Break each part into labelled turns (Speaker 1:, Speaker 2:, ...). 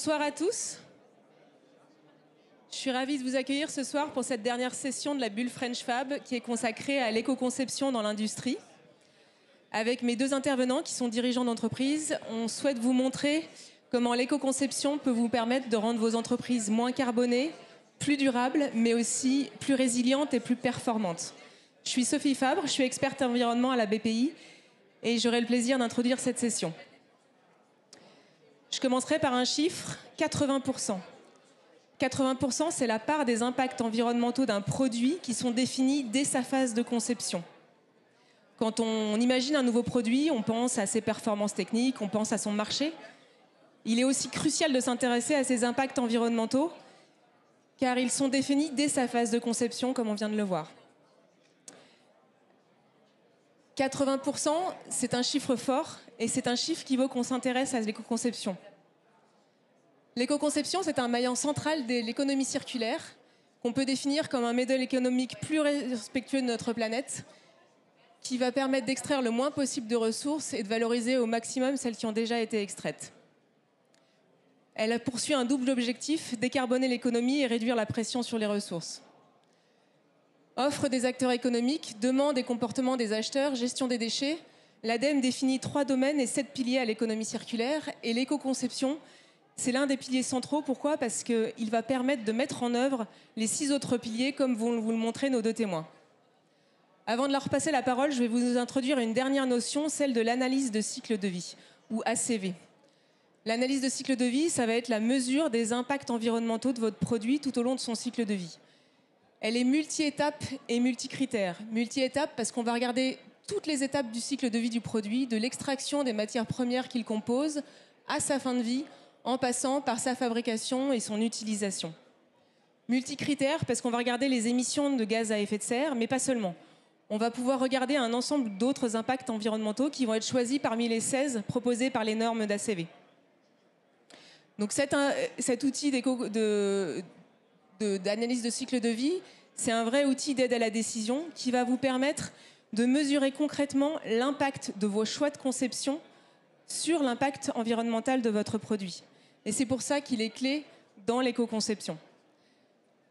Speaker 1: Bonsoir à tous. Je suis ravie de vous accueillir ce soir pour cette dernière session de la bulle French Fab qui est consacrée à l'éco-conception dans l'industrie. Avec mes deux intervenants qui sont dirigeants d'entreprise, on souhaite vous montrer comment l'éco-conception peut vous permettre de rendre vos entreprises moins carbonées, plus durables, mais aussi plus résilientes et plus performantes. Je suis Sophie Fabre, je suis experte environnement à la BPI et j'aurai le plaisir d'introduire cette session. Je commencerai par un chiffre, 80%. 80%, c'est la part des impacts environnementaux d'un produit qui sont définis dès sa phase de conception. Quand on imagine un nouveau produit, on pense à ses performances techniques, on pense à son marché. Il est aussi crucial de s'intéresser à ses impacts environnementaux, car ils sont définis dès sa phase de conception, comme on vient de le voir. 80%, c'est un chiffre fort, et c'est un chiffre qui vaut qu'on s'intéresse à l'éco-conception. L'éco-conception, c'est un maillon central de l'économie circulaire, qu'on peut définir comme un modèle économique plus respectueux de notre planète, qui va permettre d'extraire le moins possible de ressources et de valoriser au maximum celles qui ont déjà été extraites. Elle poursuit un double objectif, décarboner l'économie et réduire la pression sur les ressources. Offre des acteurs économiques, demande et comportement des acheteurs, gestion des déchets, l'ADEME définit 3 domaines et 7 piliers à l'économie circulaire, et l'éco-conception, c'est l'un des piliers centraux. Pourquoi ? Parce qu'il va permettre de mettre en œuvre les 6 autres piliers, comme vont vous le montrer nos deux témoins. Avant de leur passer la parole, je vais vous introduire une dernière notion, celle de l'analyse de cycle de vie, ou ACV. L'analyse de cycle de vie, ça va être la mesure des impacts environnementaux de votre produit tout au long de son cycle de vie. Elle est multi-étapes et multi-critères. Multi-étapes parce qu'on va regarder toutes les étapes du cycle de vie du produit, de l'extraction des matières premières qu'il compose à sa fin de vie, en passant par sa fabrication et son utilisation. Multi-critères parce qu'on va regarder les émissions de gaz à effet de serre, mais pas seulement. On va pouvoir regarder un ensemble d'autres impacts environnementaux qui vont être choisis parmi les 16 proposés par les normes d'ACV. Donc cet outil d'analyse de cycle de vie, c'est un vrai outil d'aide à la décision qui va vous permettre de mesurer concrètement l'impact de vos choix de conception sur l'impact environnemental de votre produit. Et c'est pour ça qu'il est clé dans l'éco-conception.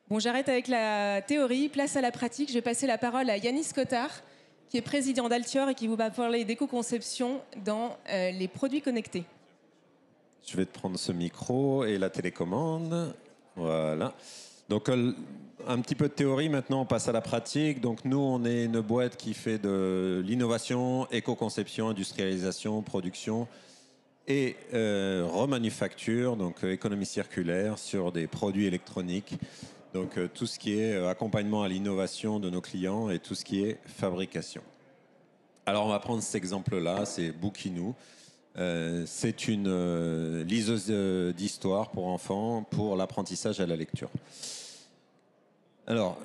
Speaker 1: Bon, j'arrête avec la théorie, place à la pratique. Je vais passer la parole à Yanis Cotard, qui est président d'Altior et qui vous va parler d'éco-conception dans les produits connectés.
Speaker 2: Je vais te prendre ce micro et la télécommande. Voilà. Donc, un petit peu de théorie, maintenant on passe à la pratique. Donc, nous, on est une boîte qui fait de l'innovation, éco-conception, industrialisation, production et remanufacture, donc économie circulaire sur des produits électroniques. Donc, tout ce qui est accompagnement à l'innovation de nos clients et tout ce qui est fabrication. Alors, on va prendre cet exemple-là, c'est Bookinou. C'est une liseuse d'histoire pour enfants pour l'apprentissage à la lecture. Alors,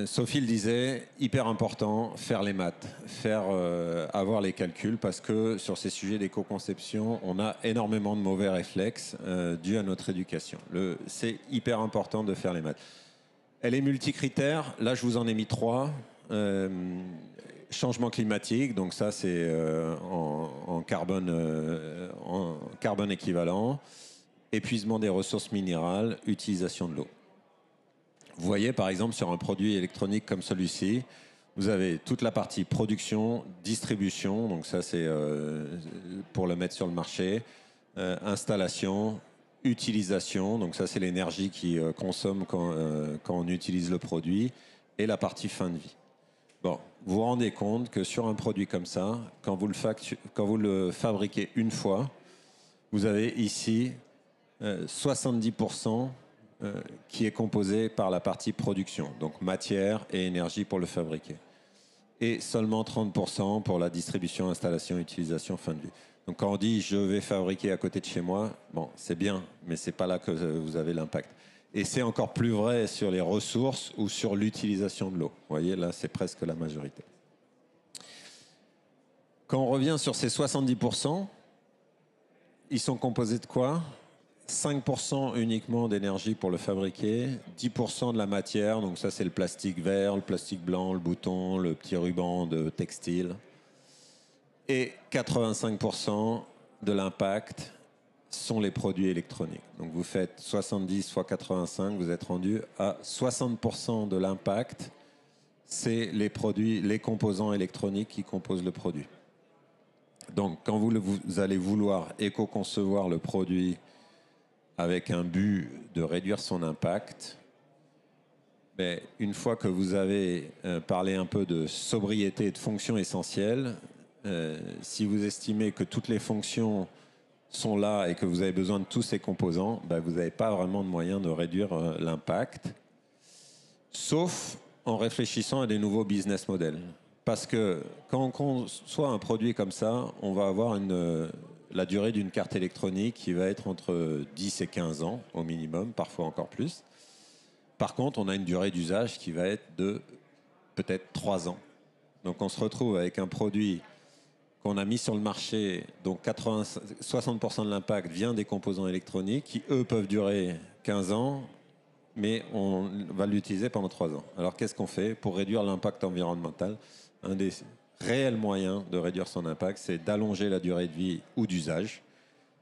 Speaker 2: Sophie le disait, hyper important, faire les maths, avoir les calculs, parce que sur ces sujets d'éco-conception, on a énormément de mauvais réflexes dus à notre éducation. C'est hyper important de faire les maths. Elle est multicritère, là je vous en ai mis 3. Changement climatique, donc ça c'est en carbone équivalent. Épuisement des ressources minérales, utilisation de l'eau. Vous voyez par exemple sur un produit électronique comme celui-ci, vous avez toute la partie production, distribution, donc ça c'est pour le mettre sur le marché, installation, utilisation, donc ça c'est l'énergie qui consomme quand on utilise le produit, et la partie fin de vie. Bon, vous vous rendez compte que sur un produit comme ça, quand vous le fabriquez une fois, vous avez ici 70% qui est composé par la partie production, donc matière et énergie pour le fabriquer. Et seulement 30% pour la distribution, installation, utilisation, fin de vie. Donc quand on dit je vais fabriquer à côté de chez moi, bon, c'est bien, mais c'est pas là que vous avez l'impact. Et c'est encore plus vrai sur les ressources ou sur l'utilisation de l'eau. Vous voyez, là, c'est presque la majorité. Quand on revient sur ces 70%, ils sont composés de quoi ? 5% uniquement d'énergie pour le fabriquer, 10% de la matière, donc ça c'est le plastique vert, le plastique blanc, le bouton, le petit ruban de textile, et 85% de l'impact sont les produits électroniques. Donc vous faites 70 fois 85, vous êtes rendu à 60% de l'impact, c'est les produits, les composants électroniques qui composent le produit. Donc quand vous allez vouloir éco-concevoir le produit avec un but de réduire son impact, mais une fois que vous avez parlé un peu de sobriété et de fonctions essentielles, si vous estimez que toutes les fonctions sont là et que vous avez besoin de tous ces composants, vous n'avez pas vraiment de moyen de réduire l'impact, sauf en réfléchissant à des nouveaux business models. Parce que quand on conçoit un produit comme ça, on va avoir la durée d'une carte électronique qui va être entre 10 et 15 ans au minimum, parfois encore plus. Par contre, on a une durée d'usage qui va être de peut-être 3 ans. Donc on se retrouve avec un produit qu'on a mis sur le marché, donc 60% de l'impact vient des composants électroniques qui, eux, peuvent durer 15 ans, mais on va l'utiliser pendant 3 ans. Alors qu'est-ce qu'on fait pour réduire l'impact environnemental? Un des réels moyens de réduire son impact, c'est d'allonger la durée de vie ou d'usage,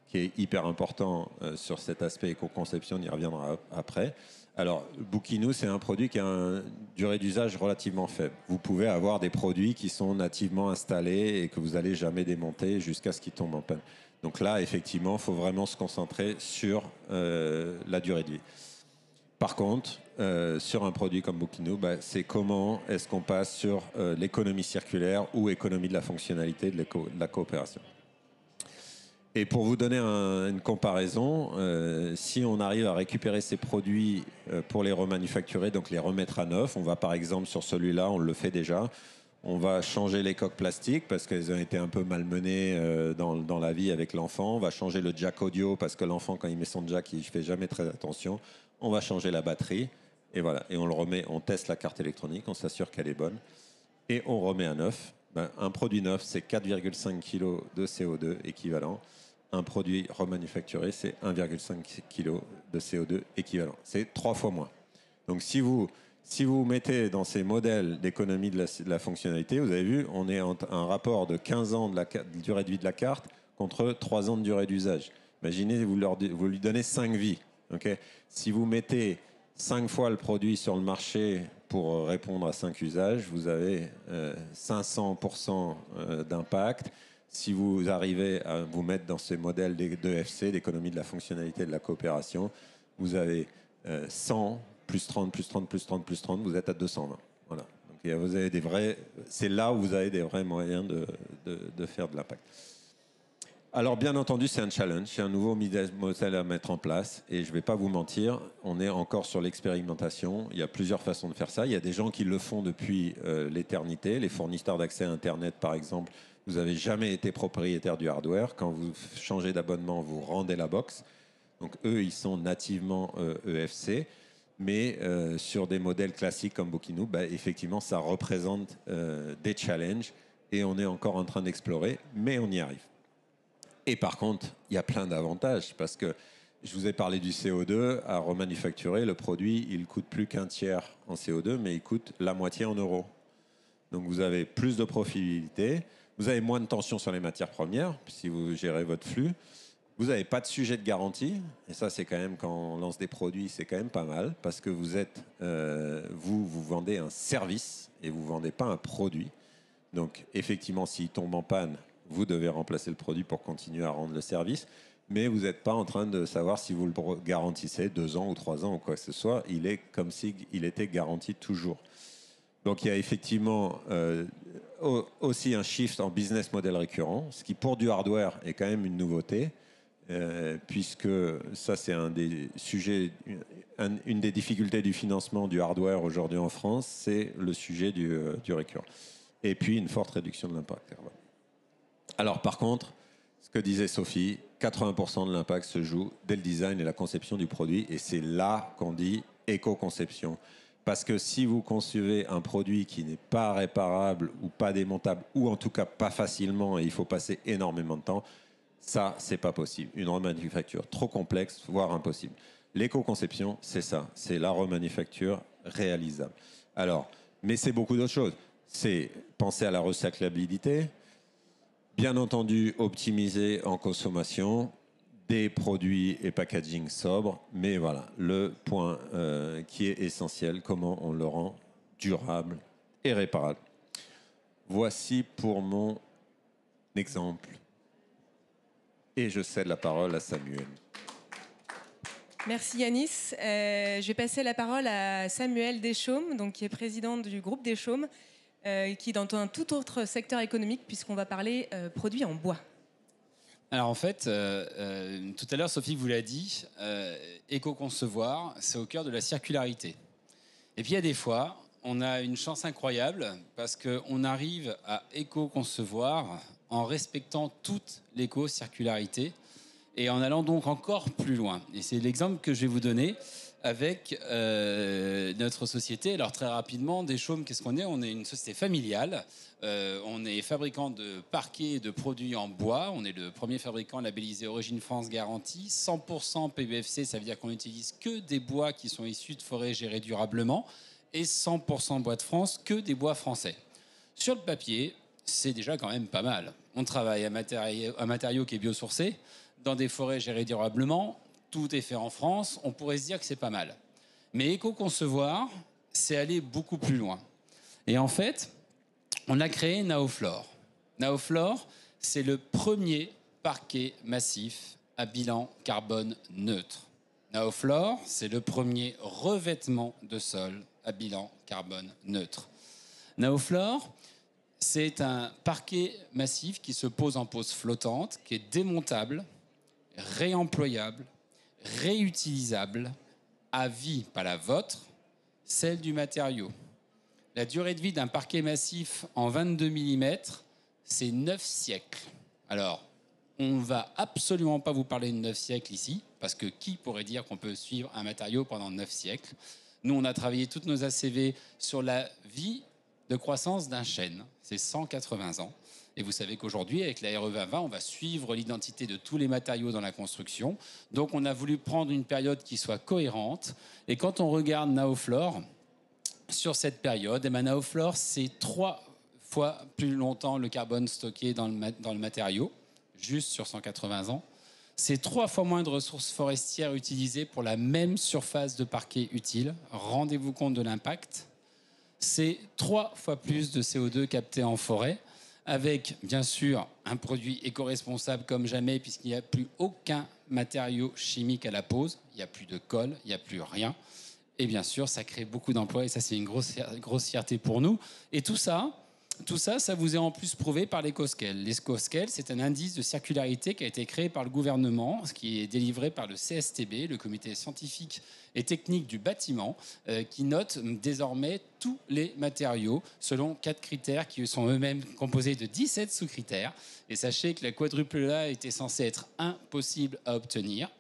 Speaker 2: qui est hyper important sur cet aspect éco-conception, on y reviendra après. Alors, Bookinou, c'est un produit qui a une durée d'usage relativement faible. Vous pouvez avoir des produits qui sont nativement installés et que vous n'allez jamais démonter jusqu'à ce qu'ils tombent en panne. Donc là, effectivement, il faut vraiment se concentrer sur la durée de vie. Par contre, sur un produit comme Bookinou, c'est comment est-ce qu'on passe sur l'économie circulaire ou économie de la fonctionnalité, de la coopération. Et pour vous donner une comparaison, si on arrive à récupérer ces produits pour les remanufacturer, donc les remettre à neuf, on va par exemple sur celui-là, on le fait déjà, on va changer les coques plastiques parce qu'elles ont été un peu malmenées dans la vie avec l'enfant, on va changer le jack audio parce que l'enfant quand il met son jack, il ne fait jamais très attention, on va changer la batterie et voilà, et on le remet, on teste la carte électronique, on s'assure qu'elle est bonne et on remet à neuf. Un produit neuf, c'est 4,5 kg de CO2 équivalent. Un produit remanufacturé, c'est 1,5 kg de CO2 équivalent. C'est 3 fois moins. Donc si vous mettez dans ces modèles d'économie de la fonctionnalité, vous avez vu, on est en un rapport de 15 ans de durée de vie de la carte contre 3 ans de durée d'usage. Imaginez, vous lui donnez 5 vies. Okay, si vous mettez 5 fois le produit sur le marché pour répondre à 5 usages, vous avez 500% d'impact. Si vous arrivez à vous mettre dans ces modèles d'EFC, d'économie de la fonctionnalité et de la coopération, vous avez 100, plus 30, plus 30, plus 30, plus 30, vous êtes à 220. Voilà. Donc, vous avez c'est là où vous avez des vrais moyens de faire de l'impact. Alors, bien entendu, c'est un challenge, c'est un nouveau modèle à mettre en place. Et je ne vais pas vous mentir, on est encore sur l'expérimentation. Il y a plusieurs façons de faire ça. Il y a des gens qui le font depuis l'éternité. Les fournisseurs d'accès à Internet, par exemple, vous n'avez jamais été propriétaire du hardware. Quand vous changez d'abonnement, vous rendez la box. Donc, eux, ils sont nativement EFC. Mais sur des modèles classiques comme Bookinou, effectivement, ça représente des challenges. Et on est encore en train d'explorer, mais on y arrive. Et par contre, il y a plein d'avantages parce que je vous ai parlé du CO2. À remanufacturer, le produit, il coûte plus qu'un tiers en CO2, mais il coûte la moitié en euros. Donc vous avez plus de profitabilité, vous avez moins de tension sur les matières premières si vous gérez votre flux. Vous n'avez pas de sujet de garantie, et ça c'est quand même, quand on lance des produits, c'est quand même pas mal, parce que vous vendez un service et vous ne vendez pas un produit. Donc effectivement, s'il tombe en panne, vous devez remplacer le produit pour continuer à rendre le service, mais vous n'êtes pas en train de savoir si vous le garantissez 2 ans ou 3 ans ou quoi que ce soit. Il est comme s'il était garanti toujours. Donc il y a effectivement aussi un shift en business model récurrent, ce qui pour du hardware est quand même une nouveauté, puisque ça c'est un des sujets, une des difficultés du financement du hardware aujourd'hui en France, c'est le sujet du récurrent. Et puis une forte réduction de l'impact carbone. Alors par contre, ce que disait Sophie, 80% de l'impact se joue dès le design et la conception du produit, et c'est là qu'on dit éco-conception. Parce que si vous concevez un produit qui n'est pas réparable ou pas démontable, ou en tout cas pas facilement, et il faut passer énormément de temps, ça, c'est pas possible. Une remanufacture trop complexe, voire impossible. L'éco-conception, c'est ça. C'est la remanufacture réalisable. Alors, mais c'est beaucoup d'autres choses. C'est penser à la recyclabilité, bien entendu optimiser en consommation, des produits et packaging sobres. Mais voilà, le point qui est essentiel, comment on le rend durable et réparable. Voici pour mon exemple. Et je cède la parole à Samuel.
Speaker 1: Merci Yanis. Je vais passer la parole à Samuel Deschaumes, donc, qui est président du groupe Deschaumes, qui est dans un tout autre secteur économique puisqu'on va parler produits en bois.
Speaker 3: Alors en fait, tout à l'heure Sophie vous l'a dit, éco-concevoir, c'est au cœur de la circularité. Et puis il y a des fois, on a une chance incroyable parce qu'on arrive à éco-concevoir en respectant toute l'éco-circularité et en allant donc encore plus loin. Et c'est l'exemple que je vais vous donner avec notre société. Alors très rapidement, Deschaumes, qu'est-ce qu'on est? On est une société familiale. On est fabricant de parquets et de produits en bois. On est le premier fabricant labellisé Origine France Garantie. 100% PEFC, ça veut dire qu'on n'utilise que des bois qui sont issus de forêts gérées durablement. Et 100% bois de France, que des bois français. Sur le papier, c'est déjà quand même pas mal. On travaille un matériau qui est biosourcé, dans des forêts gérées durablement. Tout est fait en France, on pourrait se dire que c'est pas mal. Mais éco-concevoir, c'est aller beaucoup plus loin. Et en fait, on a créé Naoflore. Naoflore, c'est le premier parquet massif à bilan carbone neutre. Naoflore, c'est le premier revêtement de sol à bilan carbone neutre. Naoflore, c'est un parquet massif qui se pose en pose flottante, qui est démontable, réemployable, réutilisable, à vie, pas la vôtre, celle du matériau. La durée de vie d'un parquet massif en 22 mm, c'est 9 siècles. Alors, on ne va absolument pas vous parler de 9 siècles ici, parce que qui pourrait dire qu'on peut suivre un matériau pendant 9 siècles? Nous, on a travaillé toutes nos ACV sur la vie de croissance d'un chêne. C'est 180 ans. Et vous savez qu'aujourd'hui, avec la RE 2020, on va suivre l'identité de tous les matériaux dans la construction. Donc, on a voulu prendre une période qui soit cohérente. Et quand on regarde Naoflore, sur cette période, Naoflore, c'est 3 fois plus longtemps le carbone stocké dans le matériau, juste sur 180 ans. C'est 3 fois moins de ressources forestières utilisées pour la même surface de parquet utile. Rendez-vous compte de l'impact. C'est 3 fois plus de CO2 capté en forêt, avec bien sûr un produit éco-responsable comme jamais, puisqu'il n'y a plus aucun matériau chimique à la pose, il n'y a plus de colle, il n'y a plus rien. Et bien sûr, ça crée beaucoup d'emplois, et ça, c'est une grosse fierté pour nous. Et tout ça, ça vous est en plus prouvé par l'EcoScale. L'EcoScale, c'est un indice de circularité qui a été créé par le gouvernement, qui est délivré par le CSTB, le comité scientifique et technique du bâtiment, qui note désormais tous les matériaux selon 4 critères qui sont eux-mêmes composés de 17 sous-critères. Et sachez que la quadruple A était censée être impossible à obtenir.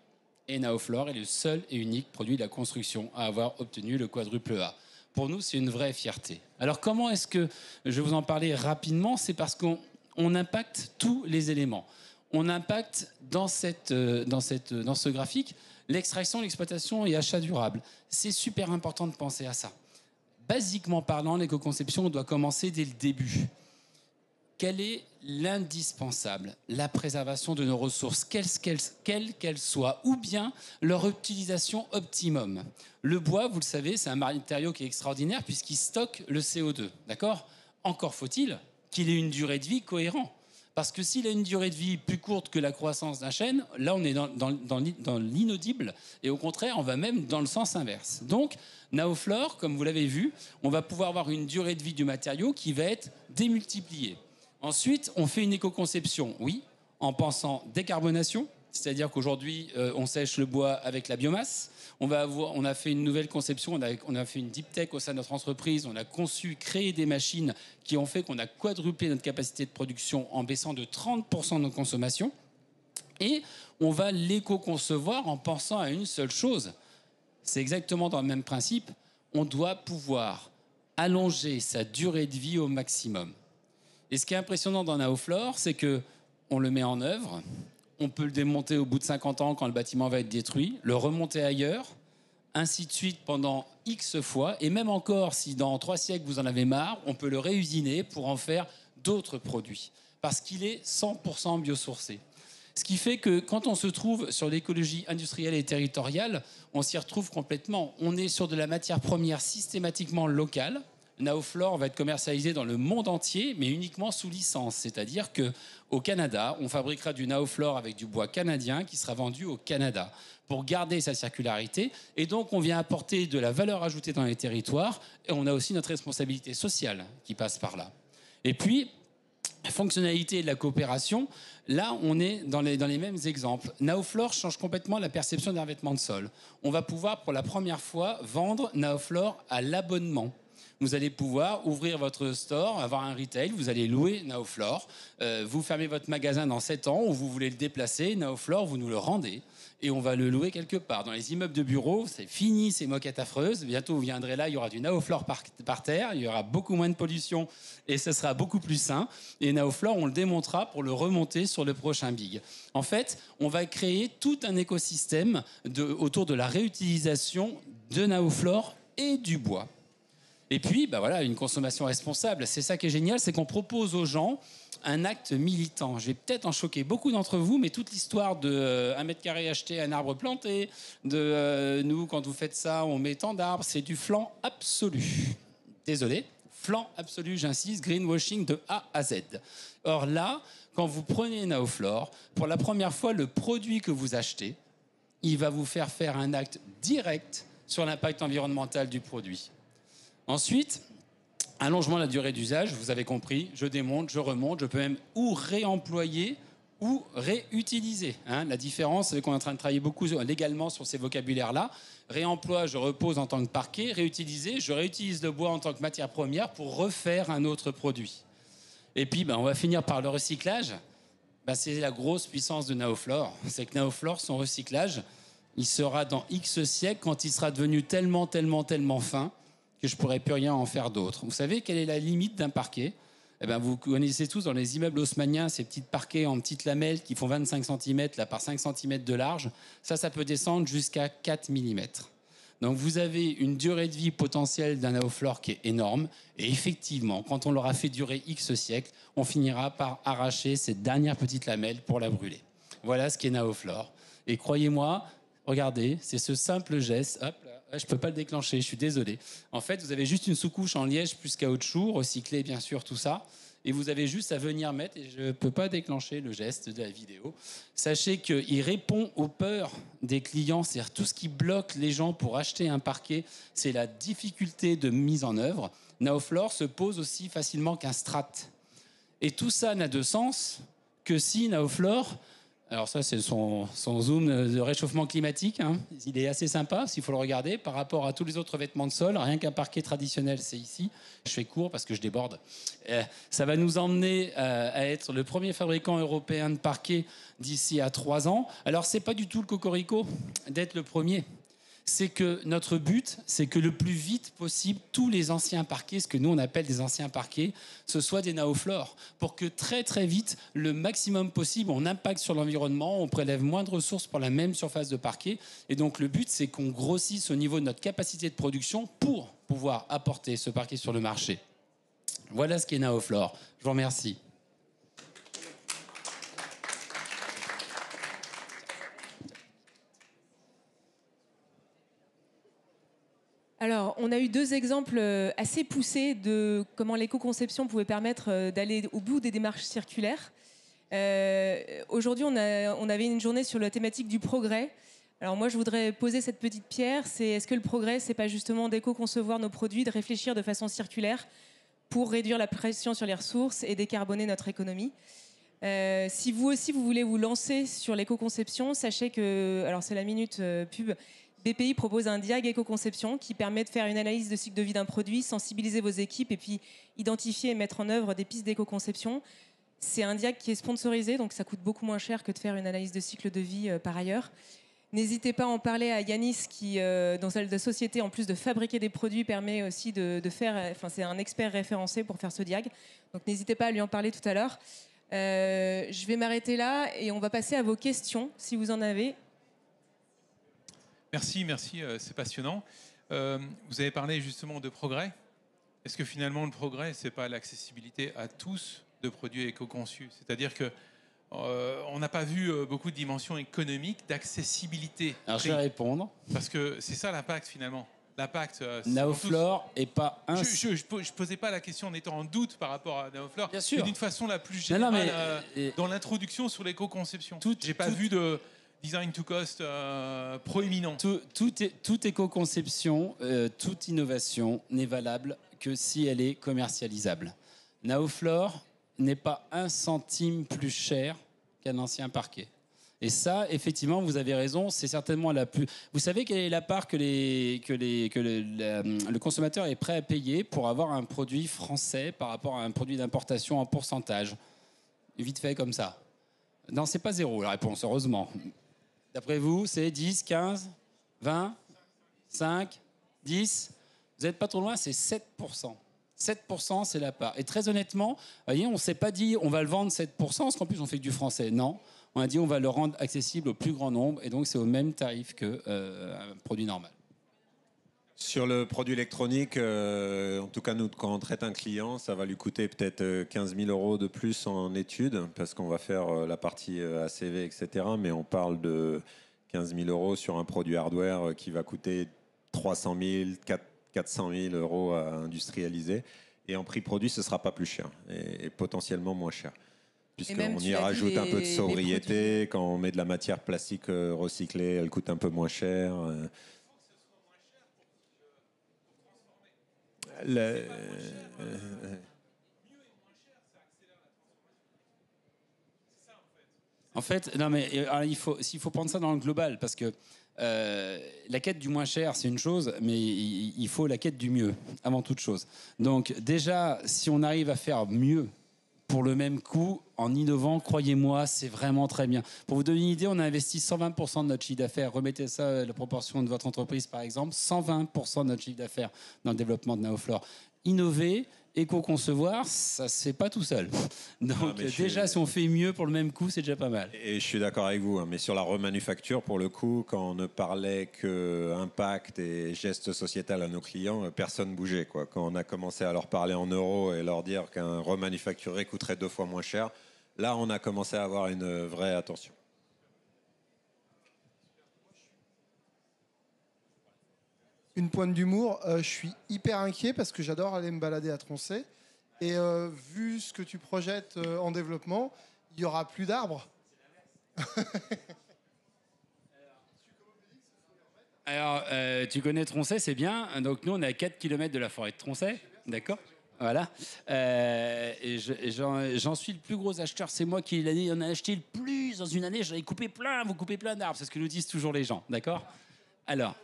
Speaker 3: Et Naoflore est le seul et unique produit de la construction à avoir obtenu le quadruple A. Pour nous, c'est une vraie fierté. Alors, comment est-ce que je vais vous en parler rapidement? C'est parce qu'on impacte tous les éléments. On impacte dans ce graphique l'extraction, l'exploitation et achat durable. C'est super important de penser à ça. Basiquement parlant, l'éco-conception doit commencer dès le début. Quel est l'indispensable? La préservation de nos ressources, quelles qu'elles soient, ou bien leur utilisation optimum. Le bois, vous le savez, c'est un matériau qui est extraordinaire puisqu'il stocke le CO2, d'accord? Encore faut-il qu'il ait une durée de vie cohérente. Parce que s'il a une durée de vie plus courte que la croissance d'un chêne, là on est dans l'inaudible, et au contraire, on va même dans le sens inverse. Donc, Naoflore, comme vous l'avez vu, on va pouvoir avoir une durée de vie du matériau qui va être démultipliée. Ensuite, on fait une éco-conception, oui, en pensant décarbonation, c'est-à-dire qu'aujourd'hui, on sèche le bois avec la biomasse. On a fait une nouvelle conception, on a fait une deep tech au sein de notre entreprise. On a conçu, créé des machines qui ont fait qu'on a quadruplé notre capacité de production en baissant de 30% nos consommations. Et on va l'éco-concevoir en pensant à une seule chose. C'est exactement dans le même principe. On doit pouvoir allonger sa durée de vie au maximum. Et ce qui est impressionnant dans Naoflore, c'est qu'on le met en œuvre, on peut le démonter au bout de 50 ans quand le bâtiment va être détruit, le remonter ailleurs, ainsi de suite pendant X fois, et même encore, si dans 3 siècles vous en avez marre, on peut le réusiner pour en faire d'autres produits, parce qu'il est 100% biosourcé. Ce qui fait que quand on se trouve sur l'écologie industrielle et territoriale, on s'y retrouve complètement. On est sur de la matière première systématiquement locale. Naoflore va être commercialisé dans le monde entier, mais uniquement sous licence. C'est-à-dire qu'au Canada, on fabriquera du Naoflore avec du bois canadien qui sera vendu au Canada pour garder sa circularité. Et donc, on vient apporter de la valeur ajoutée dans les territoires. Et on a aussi notre responsabilité sociale qui passe par là. Et puis, fonctionnalité de la coopération, là, on est dans les mêmes exemples. Naoflore change complètement la perception d'un vêtement de sol. On va pouvoir, pour la première fois, vendre Naoflore à l'abonnement. Vous allez pouvoir ouvrir votre store, avoir un retail, vous allez louer Naoflore. Vous fermez votre magasin dans 7 ans ou vous voulez le déplacer, Naoflore, vous nous le rendez. Et on va le louer quelque part. Dans les immeubles de bureaux, c'est fini ces moquettes affreuses. Bientôt, vous viendrez là, il y aura du Naoflore par terre, il y aura beaucoup moins de pollution et ce sera beaucoup plus sain. Et Naoflore, on le démontera pour le remonter sur le prochain big. En fait, on va créer tout un écosystème autour de la réutilisation de Naoflore et du bois. Et puis, voilà, une consommation responsable. C'est ça qui est génial, c'est qu'on propose aux gens un acte militant. Je vais peut-être en choquer beaucoup d'entre vous, mais toute l'histoire de 1 mètre carré acheté, un arbre planté, de nous, quand vous faites ça, on met tant d'arbres, c'est du flan absolu. Désolé, flan absolu, j'insiste, greenwashing de A à Z. Or là, quand vous prenez Naoflore, pour la première fois, le produit que vous achetez, il va vous faire un acte direct sur l'impact environnemental du produit. Ensuite, allongement de la durée d'usage, vous avez compris, je démonte, je remonte, je peux même ou réemployer ou réutiliser. La différence, c'est qu'on est en train de travailler beaucoup légalement sur ces vocabulaires-là. Réemploi, je repose en tant que parquet. Réutiliser, je réutilise le bois en tant que matière première pour refaire un autre produit. Et puis, on va finir par le recyclage. C'est la grosse puissance de Naoflore. C'est que Naoflore, son recyclage, il sera dans X siècles quand il sera devenu tellement fin que je ne pourrais plus rien en faire d'autre. Vous savez quelle est la limite d'un parquet ? Vous connaissez tous dans les immeubles haussmanniens ces petits parquets en petites lamelles qui font 25 cm là, par 5 cm de large. Ça peut descendre jusqu'à 4 mm. Donc vous avez une durée de vie potentielle d'un Naoflore qui est énorme. Et effectivement, quand on l'aura fait durer X siècles, on finira par arracher cette dernière petite lamelle pour la brûler. Voilà ce qu'est Naoflore. Et croyez-moi, regardez, c'est ce simple geste. Hop là. Je ne peux pas le déclencher, je suis désolé. En fait, vous avez juste une sous-couche en liège plus caoutchouc, recyclé bien sûr, tout ça. Et vous avez juste à venir mettre, et je ne peux pas déclencher le geste de la vidéo. Sachez qu'il répond aux peurs des clients, c'est-à-dire tout ce qui bloque les gens pour acheter un parquet, c'est la difficulté de mise en œuvre. Naoflore se pose aussi facilement qu'un strat. Et tout ça n'a de sens que si Naoflore... Alors ça, c'est son zoom de réchauffement climatique. Il est assez sympa, s'il faut le regarder, par rapport à tous les autres vêtements de sol. Rien qu'un parquet traditionnel, c'est ici. Je fais court parce que je déborde. Ça va nous emmener à être le premier fabricant européen de parquet d'ici à 3 ans. Alors, c'est pas du tout le cocorico d'être le premier. C'est que notre but, c'est que le plus vite possible, tous les anciens parquets, ce que nous on appelle des anciens parquets, ce soient des Naoflore, pour que très très vite, le maximum possible, on impacte sur l'environnement, on prélève moins de ressources pour la même surface de parquet. Et donc le but, c'est qu'on grossisse au niveau de notre capacité de production pour pouvoir apporter ce parquet sur le marché. Voilà ce qu'est Naoflore. Je vous remercie.
Speaker 1: Alors, on a eu 2 exemples assez poussés de comment l'éco-conception pouvait permettre d'aller au bout des démarches circulaires. Aujourd'hui, on avait une journée sur la thématique du progrès. Alors moi, je voudrais poser cette petite pierre. Est-ce que le progrès, c'est pas justement d'éco-concevoir nos produits, de réfléchir de façon circulaire pour réduire la pression sur les ressources et décarboner notre économie ? Si vous aussi, vous voulez vous lancer sur l'éco-conception, sachez que, alors c'est la minute pub, BPI propose un diag éco-conception qui permet de faire une analyse de cycle de vie d'un produit, sensibiliser vos équipes et puis identifier et mettre en œuvre des pistes d'éco-conception. C'est un diag qui est sponsorisé, donc ça coûte beaucoup moins cher que de faire une analyse de cycle de vie par ailleurs. N'hésitez pas à en parler à Yanis qui, dans sa société, en plus de fabriquer des produits, permet aussi de faire... Enfin, c'est un expert référencé pour faire ce diag. Donc n'hésitez pas à lui en parler tout à l'heure. Je vais m'arrêter là et on va passer à vos questions, si vous en avez.
Speaker 4: Merci, c'est passionnant. Vous avez parlé justement de progrès. Est-ce que finalement le progrès, c'est pas l'accessibilité à tous de produits éco-conçus ? C'est-à-dire que on n'a pas vu beaucoup de dimensions économiques, d'accessibilité.
Speaker 3: Alors, je vais répondre.
Speaker 4: Parce que c'est ça l'impact finalement. L'impact.
Speaker 3: Naoflore est pas un.
Speaker 4: Je posais pas la question en étant en doute par rapport à Naoflore,
Speaker 3: Bien sûr.
Speaker 4: mais d'une façon la plus générale,
Speaker 3: mais,
Speaker 4: dans l'introduction sur l'éco-conception. J'ai pas
Speaker 3: tout-
Speaker 4: vu de design to cost proéminent.
Speaker 3: Toute éco-conception, toute innovation n'est valable que si elle est commercialisable. Naoflore n'est pas 1 centime plus cher qu'un ancien parquet. Et ça, effectivement, vous avez raison, c'est certainement la plus... Vous savez quelle est la part que le consommateur est prêt à payer pour avoir un produit français par rapport à un produit d'importation en pourcentage? Vite fait comme ça. Non, c'est pas 0 la réponse, heureusement. D'après vous, c'est 10, 15, 20, 5, 10. Vous n'êtes pas trop loin, c'est 7%. 7%, c'est la part. Et très honnêtement, voyez, on ne s'est pas dit on va le vendre 7%, parce qu'en plus on fait que du français. Non, on a dit on va le rendre accessible au plus grand nombre, et donc c'est au même tarif qu'un produit normal.
Speaker 2: Sur le produit électronique, en tout cas, nous, quand on traite un client, ça va lui coûter peut-être 15 000 € de plus en études, parce qu'on va faire la partie ACV, etc. Mais on parle de 15 000 € sur un produit hardware qui va coûter 300 000, 400 000 € à industrialiser. Et en prix produit, ce ne sera pas plus cher, et potentiellement moins cher. Puisqu'on y rajoute un peu de sobriété. Quand on met de la matière plastique recyclée, elle coûte un peu moins cher.
Speaker 3: En fait, non mais il faut prendre ça dans le global, parce que la quête du moins cher, c'est une chose, mais il faut la quête du mieux, avant toute chose. Donc déjà, si on arrive à faire mieux pour le même coût, en innovant, croyez-moi, c'est vraiment très bien. Pour vous donner une idée, on a investi 120% de notre chiffre d'affaires. Remettez ça, la proportion de votre entreprise, par exemple, 120% de notre chiffre d'affaires dans le développement de Naoflore. Innover, éco-concevoir, ça se fait pas tout seul. Donc déjà, si on fait mieux pour le même coût, c'est déjà pas mal.
Speaker 2: Et je suis d'accord avec vous, hein, mais sur la remanufacture, pour le coup, quand on ne parlait que impact et geste sociétal à nos clients, personne bougeait, quoi. Quand on a commencé à leur parler en euros et leur dire qu'un remanufacturé coûterait 2 fois moins cher, là, on a commencé à avoir une vraie attention.
Speaker 5: Une pointe d'humour, je suis hyper inquiet parce que j'adore aller me balader à Troncey. Et vu ce que tu projettes en développement, il n'y aura plus d'arbres.
Speaker 3: Alors, tu connais Troncey, c'est bien. Donc nous, on est à 4 km de la forêt de Troncey. D'accord ? Voilà. Et j'en suis le plus gros acheteur. C'est moi qui l'année, on a acheté le plus dans une année. J'en ai coupé plein. Vous coupez plein d'arbres. C'est ce que nous disent toujours les gens. D'accord ? Alors,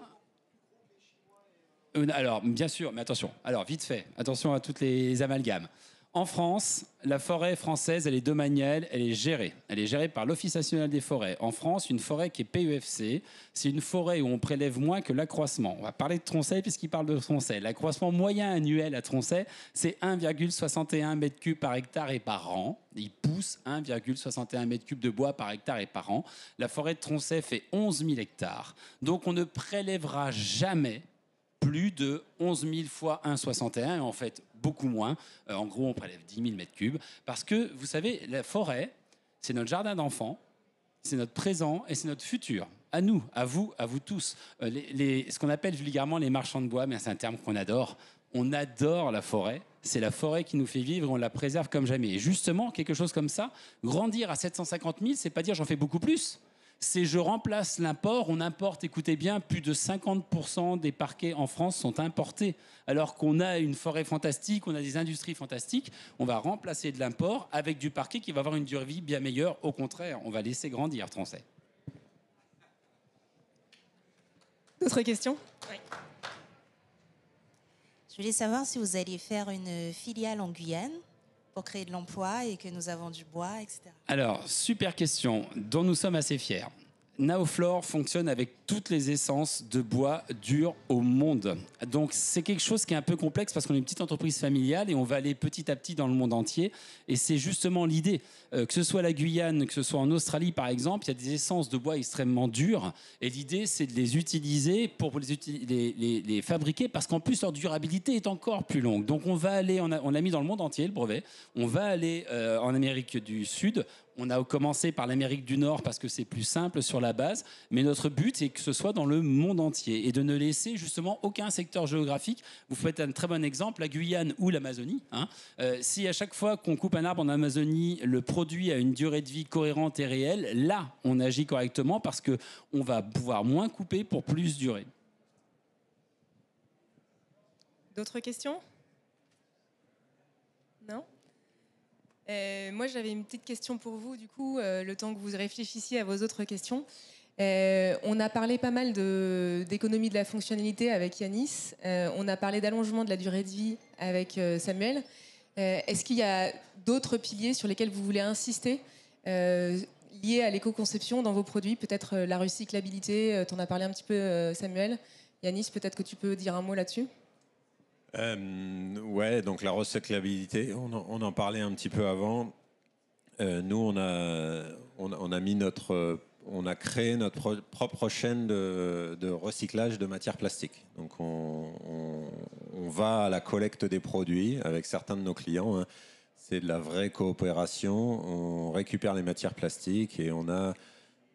Speaker 3: bien sûr, mais attention. Alors, vite fait, attention à toutes les amalgames. En France, la forêt française, elle est domaniale, elle est gérée. Elle est gérée par l'Office national des forêts. En France, une forêt qui est PEFC, c'est une forêt où on prélève moins que l'accroissement. On va parler de Troncey puisqu'il parle de Troncey. L'accroissement moyen annuel à Troncey, c'est 1,61 m3 par hectare et par an. Il pousse 1,61 m3 de bois par hectare et par an. La forêt de Troncey fait 11 000 hectares. Donc, on ne prélèvera jamais plus de 11 000 fois 1,61, en fait beaucoup moins. En gros, on prélève 10 000 m3. Parce que, vous savez, la forêt, c'est notre jardin d'enfants, c'est notre présent et c'est notre futur. À nous, à vous tous. Ce qu'on appelle vulgairement les marchands de bois, mais c'est un terme qu'on adore. On adore la forêt. C'est la forêt qui nous fait vivre et on la préserve comme jamais. Et justement, quelque chose comme ça, grandir à 750 000, c'est pas dire j'en fais beaucoup plus. C'est je remplace l'import. On importe, écoutez bien, plus de 50% des parquets en France sont importés. Alors qu'on a une forêt fantastique, on a des industries fantastiques, on va remplacer de l'import avec du parquet qui va avoir une durée de vie bien meilleure. Au contraire, on va laisser grandir Troncey.
Speaker 1: D'autres questions ? Oui.
Speaker 6: Je voulais savoir si vous alliez faire une filiale en Guyane pour créer de l'emploi et que nous avons du bois, etc.
Speaker 3: Alors, super question, dont nous sommes assez fiers. Naoflore fonctionne avec toutes les essences de bois dur au monde. Donc c'est quelque chose qui est un peu complexe parce qu'on est une petite entreprise familiale et on va aller petit à petit dans le monde entier. Et c'est justement l'idée, que ce soit la Guyane, que ce soit en Australie par exemple, il y a des essences de bois extrêmement dures. Et l'idée c'est de les utiliser pour les fabriquer parce qu'en plus leur durabilité est encore plus longue. Donc on va aller, on l'a mis dans le monde entier le brevet, on va aller en Amérique du Sud. On a commencé par l'Amérique du Nord parce que c'est plus simple sur la base, mais notre but c'est que ce soit dans le monde entier et de ne laisser justement aucun secteur géographique. Vous faites un très bon exemple, la Guyane ou l'Amazonie. Si à chaque fois qu'on coupe un arbre en Amazonie, le produit a une durée de vie cohérente et réelle, là on agit correctement parce qu'on va pouvoir moins couper pour plus durer.
Speaker 1: D'autres questions? Non? Moi, j'avais une petite question pour vous, du coup, le temps que vous réfléchissiez à vos autres questions. On a parlé pas mal d'économie de la fonctionnalité avec Yanis. On a parlé d'allongement de la durée de vie avec Samuel. Est-ce qu'il y a d'autres piliers sur lesquels vous voulez insister liés à l'éco-conception dans vos produits? Peut-être la recyclabilité, tu en as parlé un petit peu, Samuel. Yanis, peut-être que tu peux dire un mot là-dessus?
Speaker 2: Ouais, donc la recyclabilité, on en parlait un petit peu avant. Nous, on a créé notre propre chaîne de recyclage de matières plastiques. Donc, on va à la collecte des produits avec certains de nos clients. C'est de la vraie coopération. On récupère les matières plastiques et on a...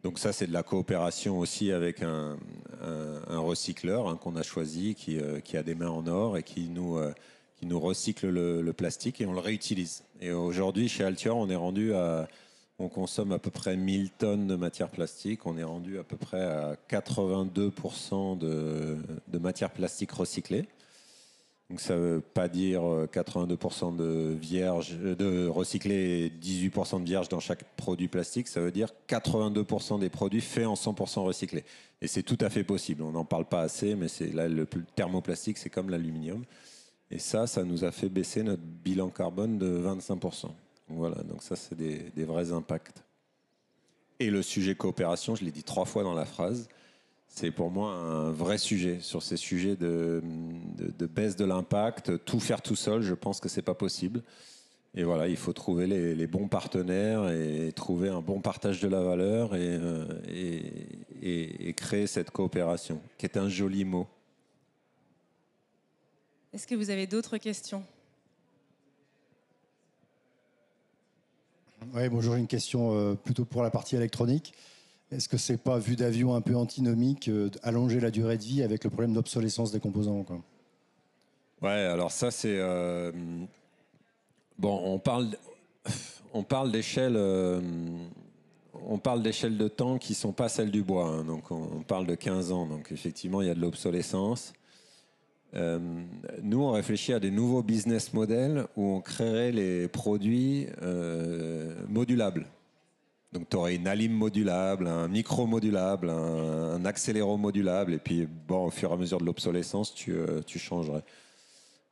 Speaker 2: Donc ça, c'est de la coopération aussi avec un recycleur qu'on a choisi, qui a des mains en or et qui nous recycle le plastique et on le réutilise. Et aujourd'hui, chez Altior, on consomme à peu près 1000 tonnes de matière plastique. On est rendu à peu près à 82% de matière plastique recyclée. Donc ça ne veut pas dire 82% de recyclés et 18% de vierges dans chaque produit plastique. Ça veut dire 82% des produits faits en 100% recyclés. Et c'est tout à fait possible. On n'en parle pas assez, mais là, le thermoplastique, c'est comme l'aluminium. Et ça nous a fait baisser notre bilan carbone de 25%. Donc voilà, donc ça, c'est des vrais impacts. Et le sujet coopération, je l'ai dit 3 fois dans la phrase, c'est pour moi un vrai sujet. Sur ces sujets de baisse de l'impact, tout faire tout seul, je pense que c'est pas possible. Et voilà, il faut trouver les bons partenaires et trouver un bon partage de la valeur et créer cette coopération, qui est un joli mot.
Speaker 1: Est-ce que vous avez d'autres questions?
Speaker 7: Oui, bonjour, une question plutôt pour la partie électronique. Est-ce que c'est pas, vue d'avion, un peu antinomique, allonger la durée de vie avec le problème d'obsolescence des composants, quoi?
Speaker 2: Ouais, alors ça c'est... Bon, on parle d'échelle... on parle d'échelles de temps qui ne sont pas celles du bois. Donc on parle de 15 ans. Donc effectivement, il y a de l'obsolescence. Nous, on réfléchit à des nouveaux business models où on créerait les produits modulables. Donc, tu aurais une alim modulable, un micro modulable, un accéléro modulable. Et puis, bon, au fur et à mesure de l'obsolescence, tu changerais.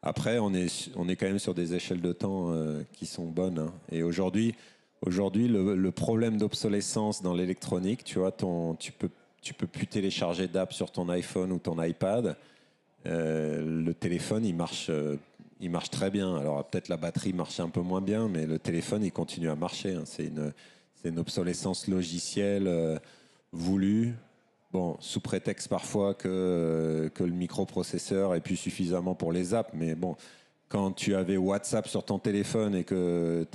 Speaker 2: Après, on est quand même sur des échelles de temps qui sont bonnes. Et aujourd'hui, le problème d'obsolescence dans l'électronique, tu vois, tu peux plus télécharger d'app sur ton iPhone ou ton iPad. Le téléphone, il marche très bien. Alors, peut-être la batterie marche un peu moins bien, mais le téléphone, il continue à marcher. C'est une obsolescence logicielle voulue. Bon, sous prétexte parfois que le microprocesseur est plus suffisamment pour les apps, mais bon, quand tu avais WhatsApp sur ton téléphone et que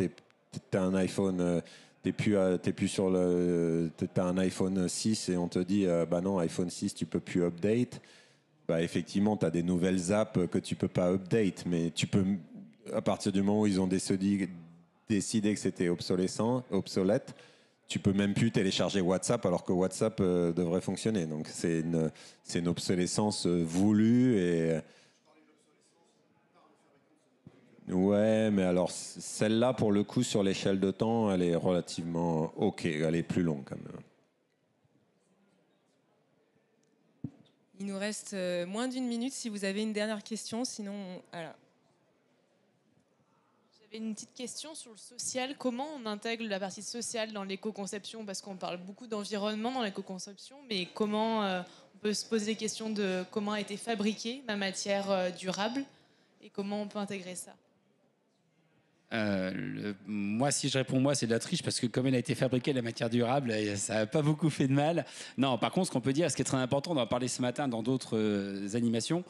Speaker 2: t'as un iPhone, t'as un iPhone 6 et on te dit bah non, iPhone 6 tu peux plus update. Bah effectivement, tu as des nouvelles apps que tu peux pas update, mais tu peux, à partir du moment où ils ont décidé que c'était obsolète, tu peux même plus télécharger WhatsApp alors que WhatsApp devrait fonctionner. Donc c'est une obsolescence voulue et ouais, mais alors celle-là pour le coup sur l'échelle de temps, elle est relativement ok, elle est plus longue quand même.
Speaker 1: Il nous reste moins d'1 minute si vous avez une dernière question, sinon... Voilà.
Speaker 8: Une petite question sur le social. Comment on intègre la partie sociale dans l'éco-conception? Parce qu'on parle beaucoup d'environnement dans l'éco-conception, mais comment on peut se poser des questions de comment a été fabriquée ma matière durable et comment on peut intégrer ça?
Speaker 3: Moi, si je réponds moi, c'est de la triche parce que comme elle a été fabriquée, la matière durable, ça n'a pas beaucoup fait de mal. Non, par contre, ce qu'on peut dire, ce qui est très important, on en a parlé ce matin dans d'autres animations,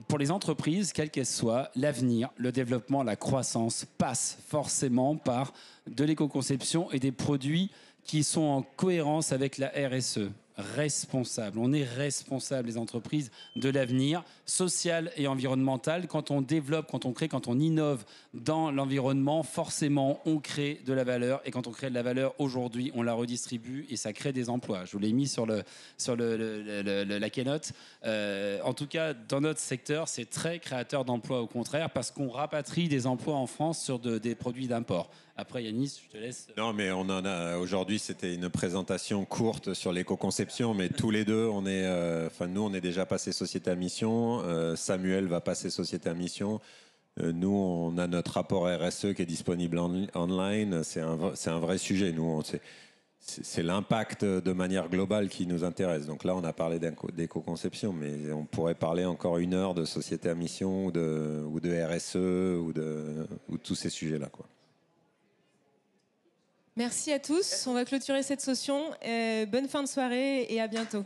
Speaker 3: pour les entreprises, quelles qu'elles soient, l'avenir, le développement, la croissance passe forcément par de l'éco-conception et des produits qui sont en cohérence avec la RSE. Responsable. On est responsable, les entreprises, de l'avenir social et environnemental. Quand on développe, quand on crée, quand on innove dans l'environnement, forcément, on crée de la valeur. Et quand on crée de la valeur aujourd'hui, on la redistribue et ça crée des emplois. Je vous l'ai mis sur la keynote. En tout cas, dans notre secteur, c'est très créateur d'emplois, au contraire, parce qu'on rapatrie des emplois en France sur des produits d'import. Après, Yanis, je te laisse.
Speaker 2: Non, mais on en a aujourd'hui. C'était une présentation courte sur l'éco-conception, mais tous les deux, nous, on est déjà passé société à mission. Samuel va passer société à mission. Nous, on a notre rapport RSE qui est disponible online. C'est un vrai sujet. Nous, c'est l'impact de manière globale qui nous intéresse. Donc là, on a parlé d'éco-conception, mais on pourrait parler encore 1 heure de société à mission ou de RSE ou de tous ces sujets-là, quoi.
Speaker 1: Merci à tous. On va clôturer cette session. Bonne fin de soirée et à bientôt.